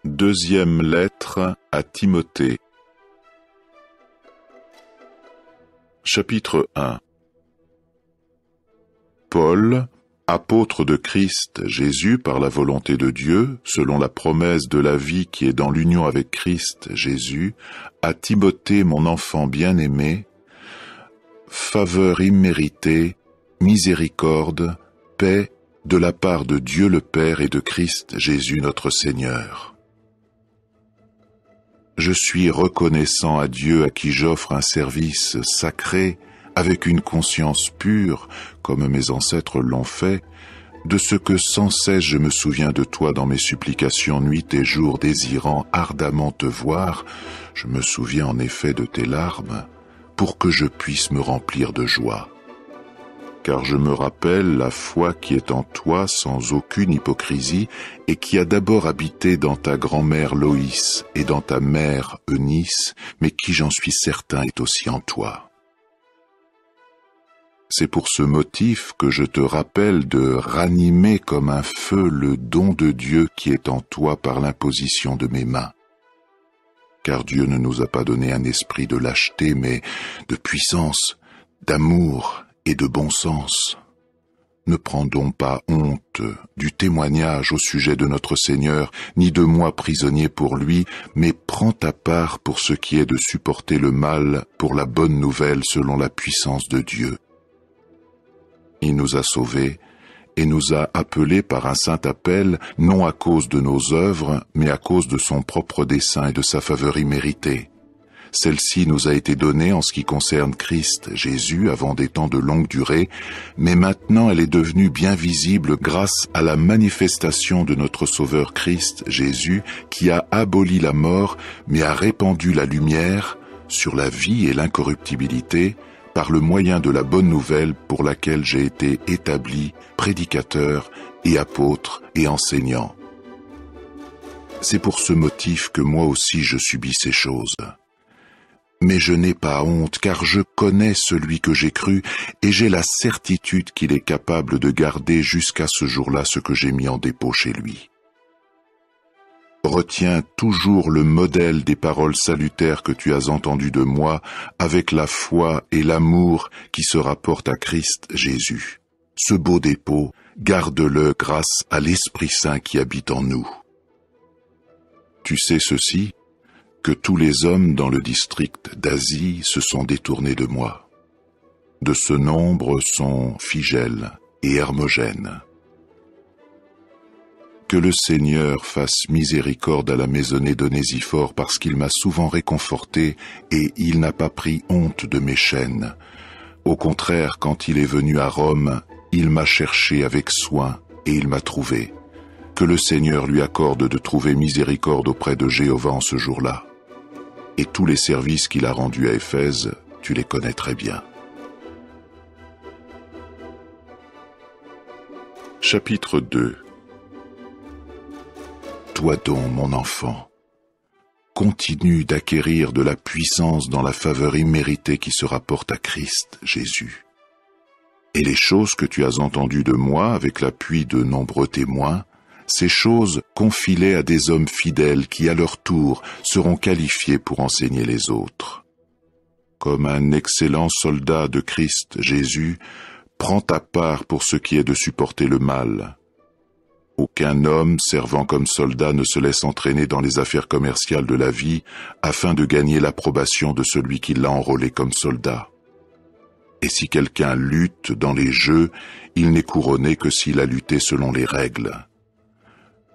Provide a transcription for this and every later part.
Deuxième lettre à Timothée. Chapitre 1. Paul, apôtre de Christ Jésus par la volonté de Dieu, selon la promesse de la vie qui est dans l'union avec Christ Jésus, à Timothée, mon enfant bien-aimé, faveur imméritée, miséricorde, paix, de la part de Dieu le Père et de Christ Jésus notre Seigneur. Je suis reconnaissant à Dieu à qui j'offre un service sacré, avec une conscience pure, comme mes ancêtres l'ont fait, de ce que sans cesse je me souviens de toi dans mes supplications nuit et jour, désirant ardemment te voir. Je me souviens en effet de tes larmes, pour que je puisse me remplir de joie. Car je me rappelle la foi qui est en toi sans aucune hypocrisie et qui a d'abord habité dans ta grand-mère Loïs et dans ta mère Eunice, mais qui, j'en suis certain, est aussi en toi. C'est pour ce motif que je te rappelle de ranimer comme un feu le don de Dieu qui est en toi par l'imposition de mes mains. Car Dieu ne nous a pas donné un esprit de lâcheté, mais de puissance, d'amour et de bon sens. Ne prends donc pas honte du témoignage au sujet de notre Seigneur, ni de moi prisonnier pour lui, mais prends ta part pour ce qui est de supporter le mal pour la bonne nouvelle selon la puissance de Dieu. Il nous a sauvés et nous a appelés par un saint appel, non à cause de nos œuvres, mais à cause de son propre dessein et de sa faveur imméritée. Celle-ci nous a été donnée en ce qui concerne Christ Jésus avant des temps de longue durée, mais maintenant elle est devenue bien visible grâce à la manifestation de notre Sauveur Christ Jésus, qui a aboli la mort, mais a répandu la lumière sur la vie et l'incorruptibilité, par le moyen de la bonne nouvelle pour laquelle j'ai été établi prédicateur et apôtre et enseignant. C'est pour ce motif que moi aussi je subis ces choses. Mais je n'ai pas honte, car je connais celui que j'ai cru, et j'ai la certitude qu'il est capable de garder jusqu'à ce jour-là ce que j'ai mis en dépôt chez lui. Retiens toujours le modèle des paroles salutaires que tu as entendues de moi, avec la foi et l'amour qui se rapportent à Christ Jésus. Ce beau dépôt, garde-le grâce à l'Esprit Saint qui habite en nous. Tu sais ceci, que tous les hommes dans le district d'Asie se sont détournés de moi. De ce nombre sont Phygèle et Hermogène. Que le Seigneur fasse miséricorde à la maisonnée d'Onésiphore, parce qu'il m'a souvent réconforté et il n'a pas pris honte de mes chaînes. Au contraire, quand il est venu à Rome, il m'a cherché avec soin et il m'a trouvé. Que le Seigneur lui accorde de trouver miséricorde auprès de Jéhovah en ce jour-là. Et tous les services qu'il a rendus à Éphèse, tu les connais très bien. Chapitre 2. Toi donc, mon enfant, continue d'acquérir de la puissance dans la faveur imméritée qui se rapporte à Christ Jésus. Et les choses que tu as entendues de moi avec l'appui de nombreux témoins, ces choses confie-les à des hommes fidèles qui, à leur tour, seront qualifiés pour enseigner les autres. Comme un excellent soldat de Christ Jésus, prends ta part pour ce qui est de supporter le mal. Aucun homme servant comme soldat ne se laisse entraîner dans les affaires commerciales de la vie afin de gagner l'approbation de celui qui l'a enrôlé comme soldat. Et si quelqu'un lutte dans les jeux, il n'est couronné que s'il a lutté selon les règles.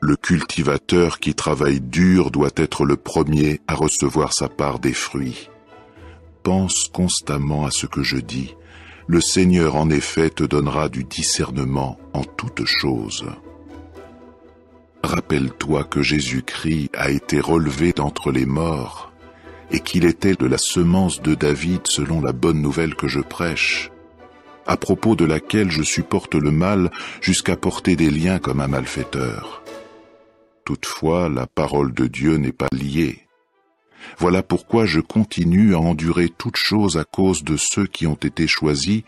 Le cultivateur qui travaille dur doit être le premier à recevoir sa part des fruits. Pense constamment à ce que je dis. Le Seigneur en effet te donnera du discernement en toutes choses. Rappelle-toi que Jésus-Christ a été relevé d'entre les morts et qu'il était de la semence de David selon la bonne nouvelle que je prêche, à propos de laquelle je supporte le mal jusqu'à porter des liens comme un malfaiteur. Toutefois, la parole de Dieu n'est pas liée. Voilà pourquoi je continue à endurer toutes choses à cause de ceux qui ont été choisis,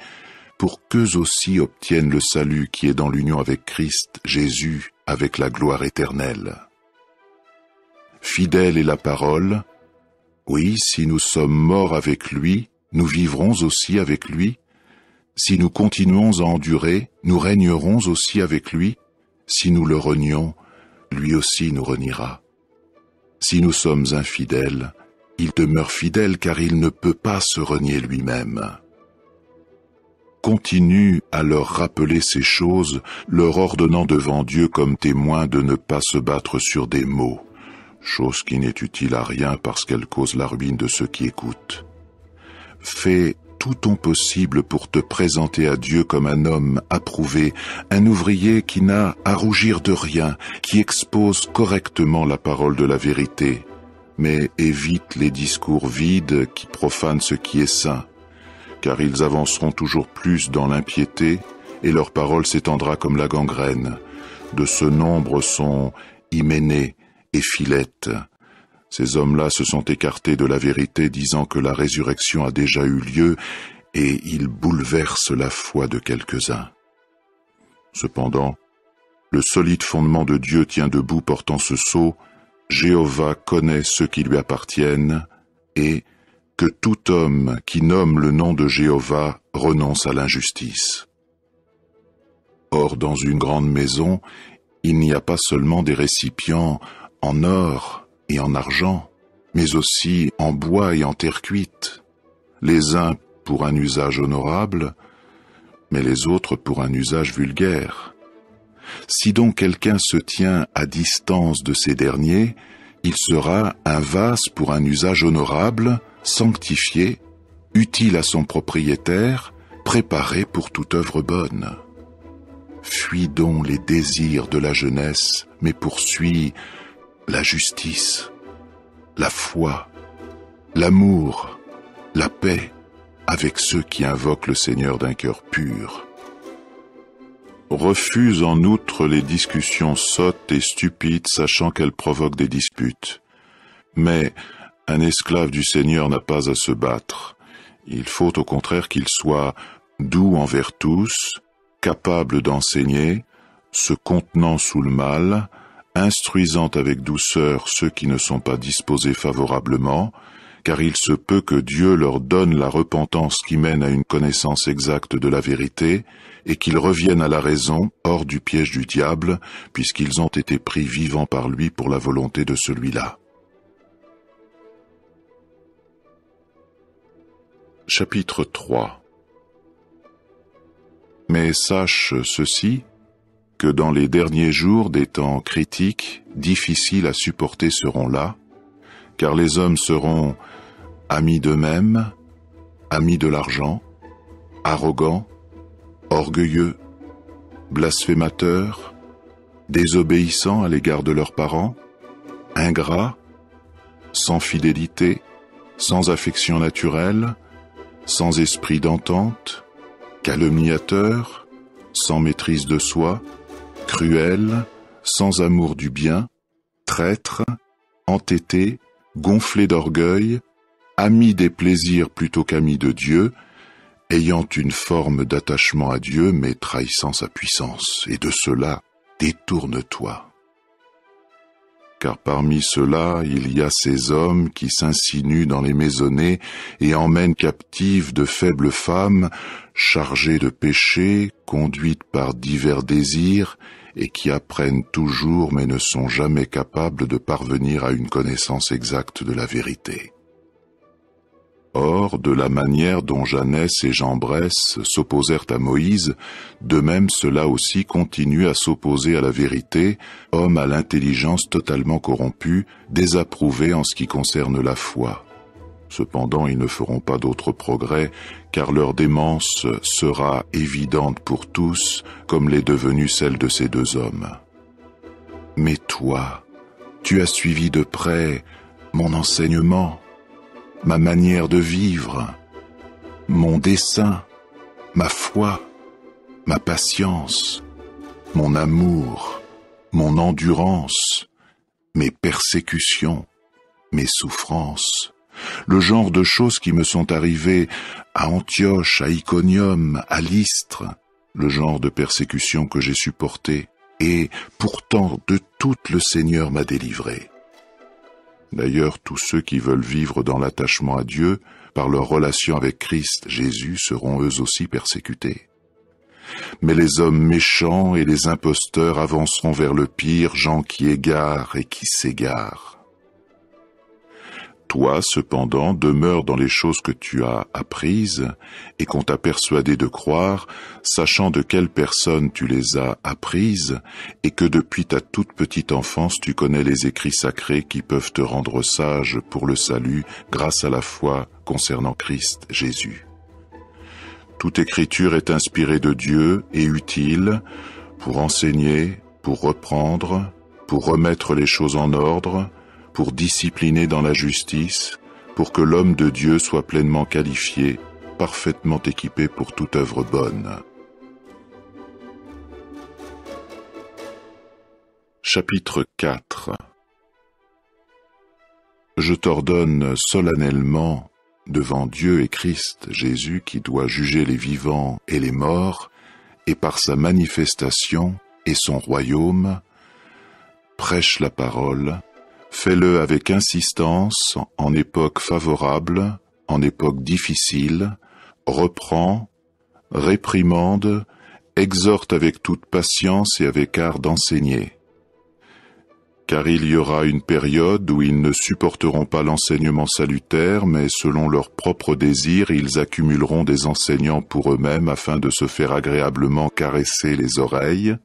pour qu'eux aussi obtiennent le salut qui est dans l'union avec Christ Jésus, avec la gloire éternelle. Fidèle est la parole. Oui, si nous sommes morts avec lui, nous vivrons aussi avec lui. Si nous continuons à endurer, nous régnerons aussi avec lui. Si nous le renions, lui aussi nous reniera. Si nous sommes infidèles, il demeure fidèle car il ne peut pas se renier lui-même. Continue à leur rappeler ces choses, leur ordonnant devant Dieu comme témoin de ne pas se battre sur des mots, chose qui n'est utile à rien parce qu'elle cause la ruine de ceux qui écoutent. Fais tout ton possible pour te présenter à Dieu comme un homme approuvé, un ouvrier qui n'a à rougir de rien, qui expose correctement la parole de la vérité, mais évite les discours vides qui profanent ce qui est saint, car ils avanceront toujours plus dans l'impiété, et leur parole s'étendra comme la gangrène. De ce nombre sont Hyménée et Philette. Ces hommes-là se sont écartés de la vérité, disant que la résurrection a déjà eu lieu, et ils bouleversent la foi de quelques-uns. Cependant, le solide fondement de Dieu tient debout portant ce sceau: Jéhovah connaît ceux qui lui appartiennent, et que tout homme qui nomme le nom de Jéhovah renonce à l'injustice. Or, dans une grande maison, il n'y a pas seulement des récipients en or et en argent, mais aussi en bois et en terre cuite, les uns pour un usage honorable, mais les autres pour un usage vulgaire. Si donc quelqu'un se tient à distance de ces derniers, il sera un vase pour un usage honorable, sanctifié, utile à son propriétaire, préparé pour toute œuvre bonne. Fuis donc les désirs de la jeunesse, mais poursuis la justice, la foi, l'amour, la paix, avec ceux qui invoquent le Seigneur d'un cœur pur. Refuse en outre les discussions sottes et stupides, sachant qu'elles provoquent des disputes. Mais un esclave du Seigneur n'a pas à se battre. Il faut au contraire qu'il soit doux envers tous, capable d'enseigner, se contenant sous le mal, instruisant avec douceur ceux qui ne sont pas disposés favorablement, car il se peut que Dieu leur donne la repentance qui mène à une connaissance exacte de la vérité, et qu'ils reviennent à la raison, hors du piège du diable, puisqu'ils ont été pris vivants par lui pour la volonté de celui-là. Chapitre 3. Mais sache ceci, que dans les derniers jours des temps critiques, difficiles à supporter seront là, car les hommes seront amis d'eux-mêmes, amis de l'argent, arrogants, orgueilleux, blasphémateurs, désobéissants à l'égard de leurs parents, ingrats, sans fidélité, sans affection naturelle, sans esprit d'entente, calomniateurs, sans maîtrise de soi, cruels, sans amour du bien, traîtres, entêtés, gonflés d'orgueil, amis des plaisirs plutôt qu'amis de Dieu, ayant une forme d'attachement à Dieu mais trahissant sa puissance, et de cela détourne-toi. Car parmi ceux-là, il y a ces hommes qui s'insinuent dans les maisonnées et emmènent captives de faibles femmes, chargées de péchés, conduites par divers désirs, et qui apprennent toujours mais ne sont jamais capables de parvenir à une connaissance exacte de la vérité. Or, de la manière dont Janès et Jambres s'opposèrent à Moïse, de même ceux-là aussi continuent à s'opposer à la vérité, hommes à l'intelligence totalement corrompue, désapprouvés en ce qui concerne la foi. Cependant, ils ne feront pas d'autre progrès, car leur démence sera évidente pour tous, comme l'est devenue celle de ces deux hommes. Mais toi, tu as suivi de près mon enseignement, ma manière de vivre, mon dessein, ma foi, ma patience, mon amour, mon endurance, mes persécutions, mes souffrances, le genre de choses qui me sont arrivées à Antioche, à Iconium, à Lystre, le genre de persécutions que j'ai supportées, et pourtant de toutes le Seigneur m'a délivré. D'ailleurs, tous ceux qui veulent vivre dans l'attachement à Dieu, par leur relation avec Christ Jésus, seront eux aussi persécutés. Mais les hommes méchants et les imposteurs avanceront vers le pire, gens qui égarent et qui s'égarent. Toi, cependant, demeure dans les choses que tu as apprises et qu'on t'a persuadé de croire, sachant de quelle personne tu les as apprises et que depuis ta toute petite enfance tu connais les écrits sacrés qui peuvent te rendre sage pour le salut grâce à la foi concernant Christ Jésus. Toute écriture est inspirée de Dieu et utile pour enseigner, pour reprendre, pour remettre les choses en ordre, pour discipliner dans la justice, pour que l'homme de Dieu soit pleinement qualifié, parfaitement équipé pour toute œuvre bonne. Chapitre 4. Je t'ordonne solennellement, devant Dieu et Christ Jésus qui doit juger les vivants et les morts, et par sa manifestation et son royaume, prêche la parole, fais-le avec insistance, en époque favorable, en époque difficile, reprends, réprimande, exhorte avec toute patience et avec art d'enseigner. Car il y aura une période où ils ne supporteront pas l'enseignement salutaire, mais selon leurs propres désirs, ils accumuleront des enseignants pour eux-mêmes afin de se faire agréablement caresser les oreilles,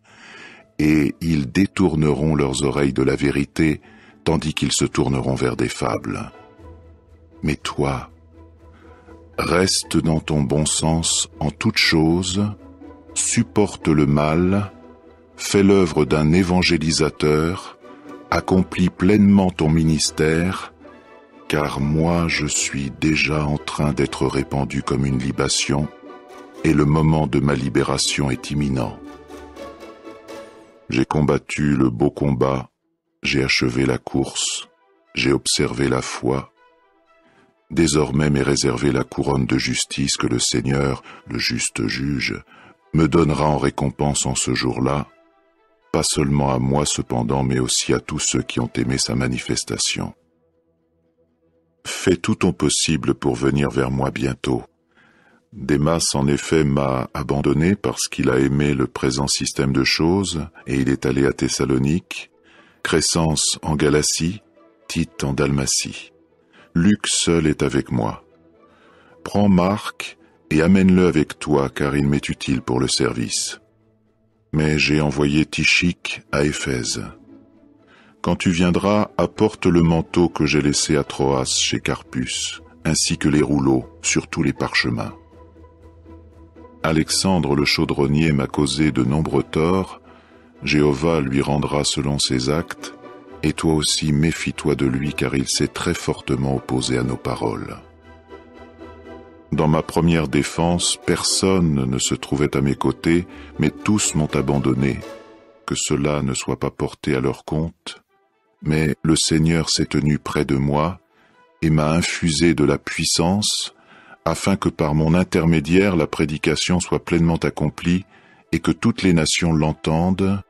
et ils détourneront leurs oreilles de la vérité, tandis qu'ils se tourneront vers des fables. Mais toi, reste dans ton bon sens en toutes choses, supporte le mal, fais l'œuvre d'un évangélisateur, accomplis pleinement ton ministère, car moi je suis déjà en train d'être répandu comme une libation, et le moment de ma libération est imminent. J'ai combattu le beau combat, j'ai achevé la course, j'ai observé la foi. Désormais m'est réservée la couronne de justice que le Seigneur, le juste juge, me donnera en récompense en ce jour-là, pas seulement à moi cependant, mais aussi à tous ceux qui ont aimé sa manifestation. Fais tout ton possible pour venir vers moi bientôt. Démas, en effet, m'a abandonné parce qu'il a aimé le présent système de choses, et il est allé à Thessalonique, Crescence en Galatie, Tite en Dalmatie. Luc seul est avec moi. Prends Marc et amène-le avec toi, car il m'est utile pour le service. Mais j'ai envoyé Tychique à Éphèse. Quand tu viendras, apporte le manteau que j'ai laissé à Troas chez Carpus, ainsi que les rouleaux, surtout les parchemins. Alexandre le chaudronnier m'a causé de nombreux torts, Jéhovah lui rendra selon ses actes, et toi aussi méfie-toi de lui car il s'est très fortement opposé à nos paroles. Dans ma première défense, personne ne se trouvait à mes côtés, mais tous m'ont abandonné, que cela ne soit pas porté à leur compte, mais le Seigneur s'est tenu près de moi et m'a infusé de la puissance, afin que par mon intermédiaire la prédication soit pleinement accomplie et que toutes les nations l'entendent,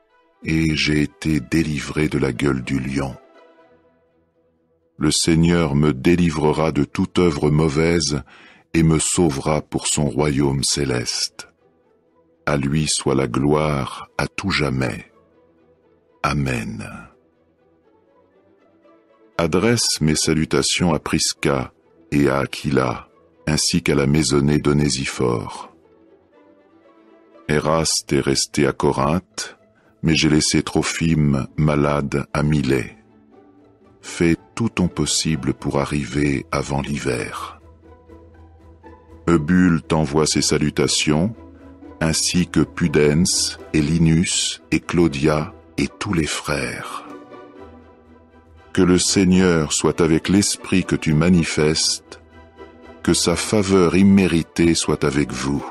et j'ai été délivré de la gueule du lion. Le Seigneur me délivrera de toute œuvre mauvaise et me sauvera pour son royaume céleste. À lui soit la gloire à tout jamais. Amen. Adresse mes salutations à Prisca et à Aquila, ainsi qu'à la maisonnée d'Onésiphore. Éraste est resté à Corinthe, mais j'ai laissé Trophime malade à Milet. Fais tout ton possible pour arriver avant l'hiver. Eubule t'envoie ses salutations, ainsi que Pudens et Linus et Claudia et tous les frères. Que le Seigneur soit avec l'esprit que tu manifestes, que sa faveur imméritée soit avec vous.